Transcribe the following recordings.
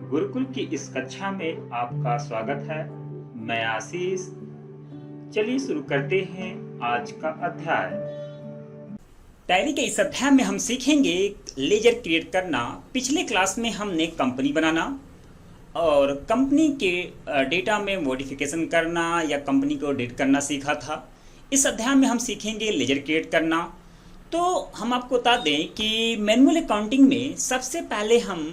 गुरुकुल की इस कक्षा में आपका स्वागत है। मैं आशीष। चलिए शुरू करते हैं आज का अध्याय। टैली के इस अध्याय में हम सीखेंगे लेजर क्रिएट करना। पिछले क्लास में हमने कंपनी बनाना और कंपनी के डेटा में मॉडिफिकेशन करना या कंपनी को एडिट करना सीखा था। इस अध्याय में हम सीखेंगे लेजर क्रिएट करना। तो हम आपको बता दें कि मैनुअल अकाउंटिंग में सबसे पहले हम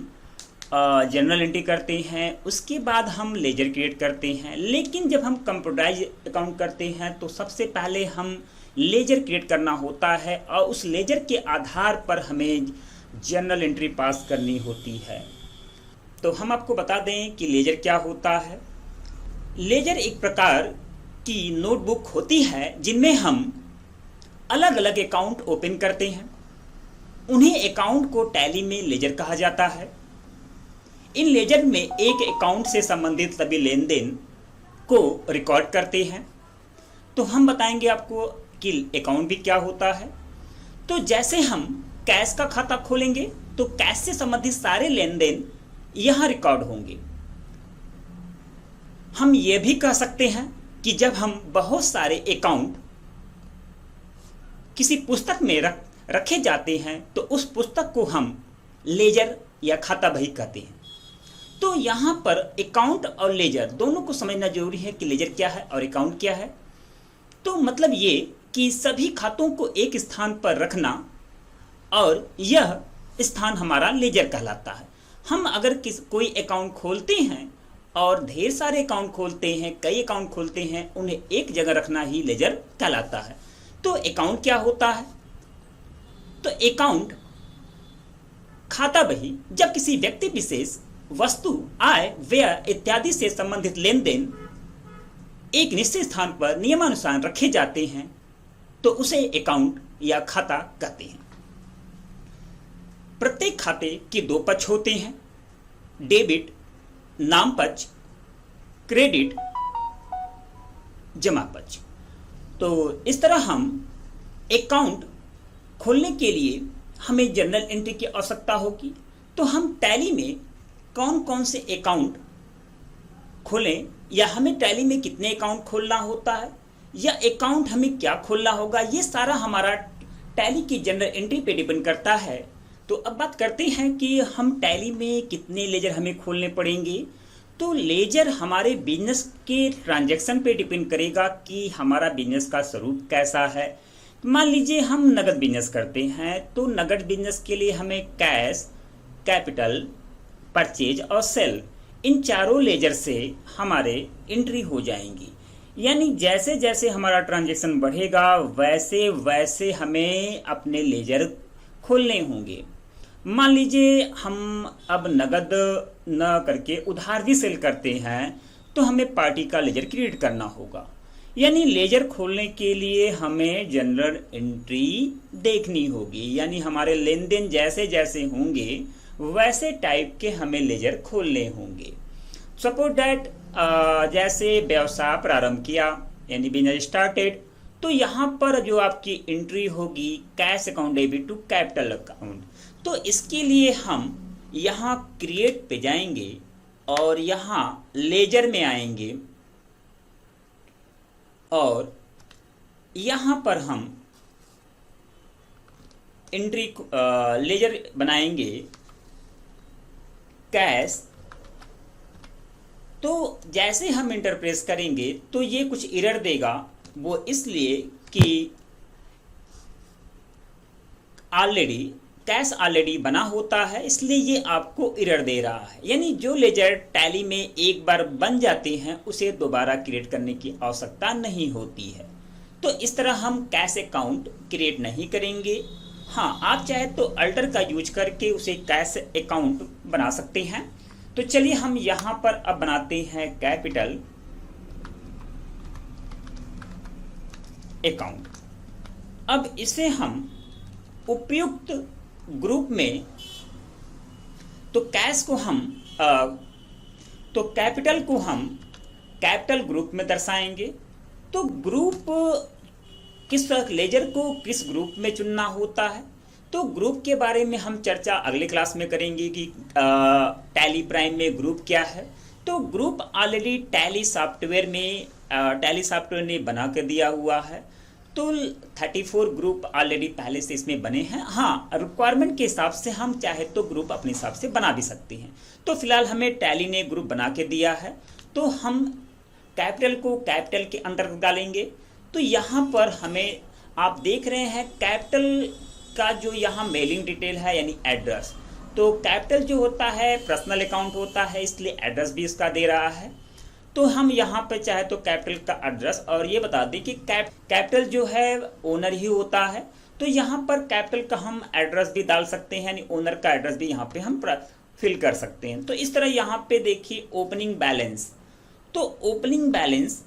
जनरल एंट्री करते हैं, उसके बाद हम लेजर क्रिएट करते हैं। लेकिन जब हम कंप्यूटराइज अकाउंट करते हैं तो सबसे पहले हम लेजर क्रिएट करना होता है और उस लेजर के आधार पर हमें जनरल एंट्री पास करनी होती है। तो हम आपको बता दें कि लेजर क्या होता है। लेजर एक प्रकार की नोटबुक होती है जिनमें हम अलग अलग अकाउंट ओपन करते हैं। उन्हें अकाउंट को टैली में लेजर कहा जाता है। इन लेजर में एक अकाउंट से संबंधित सभी लेन देन को रिकॉर्ड करते हैं। तो हम बताएंगे आपको कि अकाउंट भी क्या होता है। तो जैसे हम कैश का खाता खोलेंगे तो कैश से संबंधित सारे लेन देन यहाँ रिकॉर्ड होंगे। हम ये भी कह सकते हैं कि जब हम बहुत सारे अकाउंट किसी पुस्तक में रखे जाते हैं तो उस पुस्तक को हम लेजर या खाता बही कहते हैं। तो यहाँ पर अकाउंट और लेजर दोनों को समझना जरूरी है कि लेजर क्या है और अकाउंट क्या है। तो मतलब ये कि सभी खातों को एक स्थान पर रखना और यह स्थान हमारा लेजर कहलाता है। हम अगर कोई अकाउंट खोलते हैं और ढेर सारे अकाउंट खोलते हैं, कई अकाउंट खोलते हैं, उन्हें एक जगह रखना ही लेजर कहलाता है। तो अकाउंट क्या होता है? तो अकाउंट खाता बही जब किसी व्यक्ति विशेष वस्तु, आय, व्यय इत्यादि से संबंधित लेन देन एक निश्चित स्थान पर नियमानुसार रखे जाते हैं तो उसे अकाउंट या खाता कहते हैं। प्रत्येक खाते के दो पक्ष होते हैं, डेबिट नाम पक्ष, क्रेडिट जमा पक्ष। तो इस तरह हम अकाउंट खोलने के लिए हमें जर्नल एंट्री की आवश्यकता होगी। तो हम टैली में कौन कौन से अकाउंट खोलें या हमें टैली में कितने अकाउंट खोलना होता है या अकाउंट हमें क्या खोलना होगा, ये सारा हमारा टैली की जनरल एंट्री पे डिपेंड करता है। तो अब बात करते हैं कि हम टैली में कितने लेजर हमें खोलने पड़ेंगे। तो लेजर हमारे बिजनेस के ट्रांजैक्शन पे डिपेंड करेगा कि हमारा बिजनेस का स्वरूप कैसा है। मान लीजिए हम नगद बिजनेस करते हैं तो नगद बिजनेस के लिए हमें कैश, कैपिटल, परचेज और सेल, इन चारों लेजर से हमारे एंट्री हो जाएंगी। यानी जैसे जैसे हमारा ट्रांजैक्शन बढ़ेगा वैसे वैसे हमें अपने लेजर खोलने होंगे। मान लीजिए हम अब नगद न करके उधार भी सेल करते हैं तो हमें पार्टी का लेजर क्रिएट करना होगा। यानी लेजर खोलने के लिए हमें जनरल एंट्री देखनी होगी। यानी हमारे लेन देन जैसे जैसे होंगे वैसे टाइप के हमें लेजर खोलने होंगे। सपोज दैट जैसे व्यवसाय प्रारंभ किया यानी बिजनेस स्टार्टेड, तो यहाँ पर जो आपकी एंट्री होगी cash account debit to capital account. तो इसके लिए हम यहाँ क्रिएट पे जाएंगे और यहाँ लेजर में आएंगे और यहाँ पर हम एंट्री लेजर बनाएंगे कैश। तो जैसे हम इंटर प्रेस करेंगे तो ये कुछ एरर देगा, वो इसलिए कि कैश ऑलरेडी बना होता है, इसलिए ये आपको एरर दे रहा है। यानी जो लेजर टैली में एक बार बन जाते हैं उसे दोबारा क्रिएट करने की आवश्यकता नहीं होती है। तो इस तरह हम कैश अकाउंट क्रिएट नहीं करेंगे। हाँ, आप चाहे तो अल्टर का यूज करके उसे कैश अकाउंट बना सकते हैं। तो चलिए हम यहाँ पर अब बनाते हैं कैपिटल अकाउंट। अब इसे हम उपयुक्त ग्रुप में, तो कैश को हम तो कैपिटल को हम कैपिटल ग्रुप में दर्शाएंगे। तो ग्रुप किस लेजर को किस ग्रुप में चुनना होता है। तो ग्रुप के बारे में हम चर्चा अगले क्लास में करेंगे कि टैली प्राइम में ग्रुप क्या है। तो ग्रुप ऑलरेडी टैली सॉफ्टवेयर ने बना कर दिया हुआ है। तो 34 ग्रुप ऑलरेडी पहले से इसमें बने हैं। हाँ, रिक्वायरमेंट के हिसाब से हम चाहे तो ग्रुप अपने हिसाब से बना भी सकते हैं। तो फिलहाल हमें टैली ने ग्रुप बना के दिया है, तो हम कैपिटल को कैपिटल के अंदर डालेंगे। तो यहाँ पर हमें आप देख रहे हैं कैपिटल का जो यहाँ मेलिंग डिटेल है यानी एड्रेस, तो कैपिटल जो होता है पर्सनल अकाउंट होता है, इसलिए एड्रेस भी इसका दे रहा है। तो हम यहाँ पे चाहे तो कैपिटल का एड्रेस, और ये बता दें कि कैपिटल जो है ओनर ही होता है, तो यहाँ पर कैपिटल का हम एड्रेस भी डाल सकते हैं, यानी ओनर का एड्रेस भी यहाँ पे हम फिल कर सकते हैं। तो इस तरह यहाँ पे देखिए ओपनिंग बैलेंस, तो ओपनिंग बैलेंस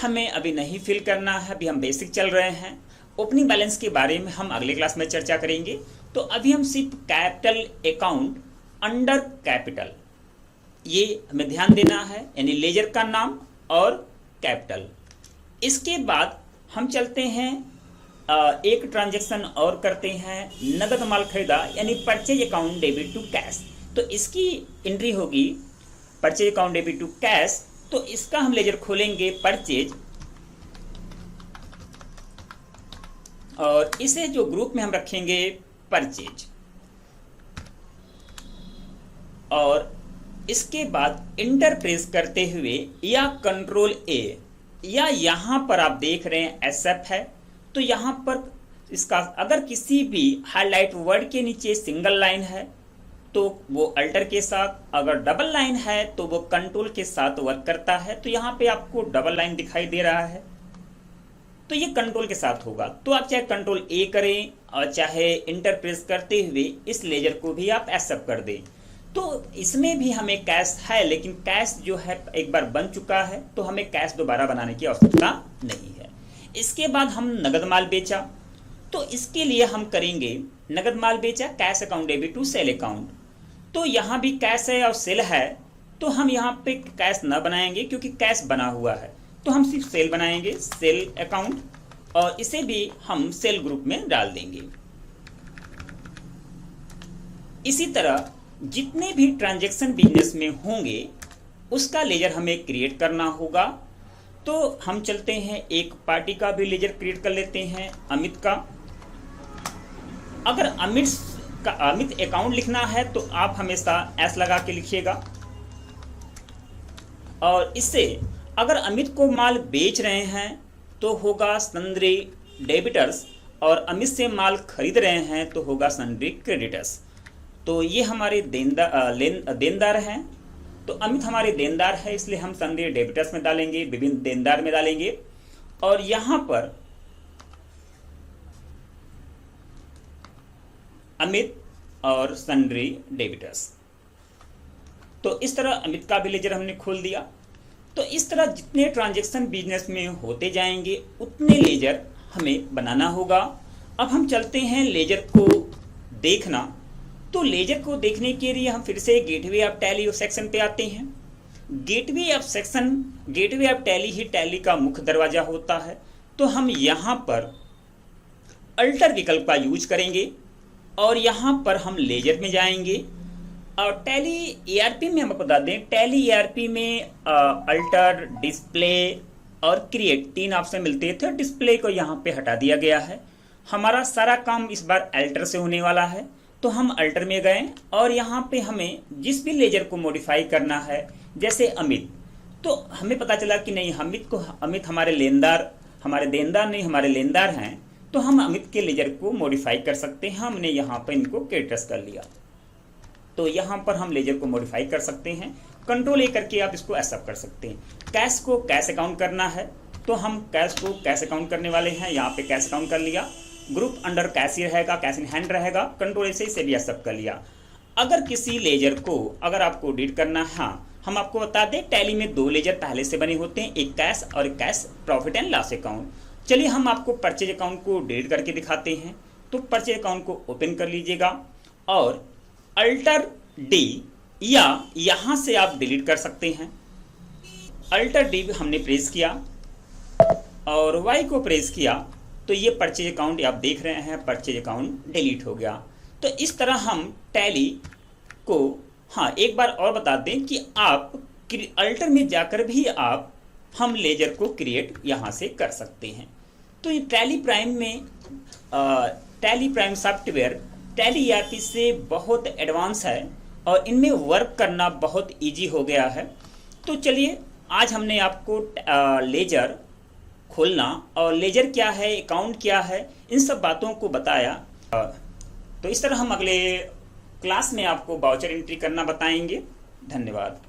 हमें अभी नहीं फिल करना है, अभी हम बेसिक चल रहे हैं। ओपनिंग बैलेंस के बारे में हम अगले क्लास में चर्चा करेंगे। तो अभी हम सिर्फ कैपिटल अकाउंट अंडर कैपिटल, ये हमें ध्यान देना है, यानी लेजर का नाम और कैपिटल। इसके बाद हम चलते हैं एक ट्रांजैक्शन और करते हैं, नगद माल खरीदा यानी purchase account debit to cash. तो इसकी एंट्री होगी purchase account debit to cash. तो इसका हम लेजर खोलेंगे परचेज, और इसे जो ग्रुप में हम रखेंगे परचेज, और इसके बाद इंटर प्रेस करते हुए या कंट्रोल ए, या यहां पर आप देख रहे हैं एसएफ है, तो यहां पर इसका अगर किसी भी हाईलाइट वर्ड के नीचे सिंगल लाइन है तो वो अल्टर के साथ, अगर डबल लाइन है तो वो कंट्रोल के साथ वर्क करता है। तो यहाँ पे आपको डबल लाइन दिखाई दे रहा है, तो ये कंट्रोल के साथ होगा। तो आप चाहे कंट्रोल ए करें और चाहे इंटर प्रेस करते हुए इस लेजर को भी आप एक्सेप्ट कर दें। तो इसमें भी हमें कैश है, लेकिन कैश जो है एक बार बन चुका है, तो हमें कैश दोबारा बनाने की आवश्यकता नहीं है। इसके बाद हम नगद माल बेचा, तो इसके लिए हम करेंगे नगद माल बेचा cash account debit to sale account. तो यहाँ भी कैश है और सेल है, तो हम यहाँ पे कैश न बनाएंगे क्योंकि कैश बना हुआ है, तो हम सिर्फ सेल बनाएंगे, सेल अकाउंट, और इसे भी हम सेल ग्रुप में डाल देंगे। इसी तरह जितने भी ट्रांजैक्शन बिजनेस में होंगे उसका लेजर हमें क्रिएट करना होगा। तो हम चलते हैं एक पार्टी का भी लेजर क्रिएट कर लेते हैं, अमित का। अगर अमित अकाउंट लिखना है तो आप हमेशा एस लगा के लिखिएगा, और इससे अगर अमित को माल बेच रहे हैं तो होगा सन्ड्री डेबिटर्स, और अमित से माल खरीद रहे हैं तो होगा सन्ड्री क्रेडिटर्स। तो ये हमारे देनदार हैं, तो अमित हमारे देनदार है, इसलिए हम सन्ड्री डेबिटर्स में डालेंगे, विभिन्न देनदार में डालेंगे, और यहां पर अमित और सन्ड्री डेबिटर्स। तो इस तरह अमित का भी लेजर हमने खोल दिया। तो इस तरह जितने ट्रांजैक्शन बिजनेस में होते जाएंगे उतने लेजर हमें बनाना होगा। अब हम चलते हैं लेजर को देखना। तो लेजर को देखने के लिए हम फिर से गेटवे ऑफ टैली सेक्शन पे आते हैं। Gateway of tally he tally का मुख्य दरवाजा होता है। तो हम यहाँ पर अल्टर विकल्प का यूज करेंगे, और यहाँ पर हम लेजर में जाएंगे, और टैली ERP में हम बता दें, टैली ERP में अल्टर, डिस्प्ले और क्रिएट 3 ऑप्शन मिलते थे। डिस्प्ले को यहाँ पे हटा दिया गया है। हमारा सारा काम इस बार अल्टर से होने वाला है, तो हम अल्टर में गए, और यहाँ पे हमें जिस भी लेजर को मॉडिफाई करना है, जैसे अमित, तो हमें पता चला कि नहीं अमित हमारे देनदार नहीं, हमारे लेनदार हैं, तो हम अमित के लेजर को मॉडिफाई कर सकते हैं। हमने यहाँ पर इनको क्रेडिटर्स कर लिया, तो यहाँ पर हम लेजर को मॉडिफाई कर सकते हैं। कंट्रोल ए करके आप इसको एक्सेप्ट कर सकते हैं। कैश को कैश अकाउंट करना है, तो हम कैश को कैश अकाउंट करने वाले हैं, यहाँ पे कैश अकाउंट कर लिया। ग्रुप अंडर कैश ही रहेगा, कैश इन हैंड रहेगा, कंट्रोल ए से इसे भी एक्सेप्ट कर लिया। अगर किसी लेजर को अगर आपको डिलीट करना है, हाँ हम आपको बता दें टैली में 2 लेजर पहले से बने होते हैं, एक कैश और एक cash profit and loss account. चलिए हम आपको परचेज अकाउंट को डिलीट करके दिखाते हैं। तो परचेज अकाउंट को ओपन कर लीजिएगा, और अल्टर डी, या यहां से आप डिलीट कर सकते हैं। अल्टर डी हमने प्रेस किया और वाई को प्रेस किया, तो ये परचेज अकाउंट आप देख रहे हैं, परचेज अकाउंट डिलीट हो गया। तो इस तरह हम टैली को, हाँ एक बार और बता दें कि आप अल्टर में जाकर भी आप हम लेजर को क्रिएट यहाँ से कर सकते हैं। तो ये टैली प्राइम में tally prime software tally ERP से बहुत एडवांस है और इनमें वर्क करना बहुत इजी हो गया है। तो चलिए आज हमने आपको लेजर खोलना और लेजर क्या है, अकाउंट क्या है, इन सब बातों को बताया। तो इस तरह हम अगले क्लास में आपको वाउचर एंट्री करना बताएंगे। धन्यवाद।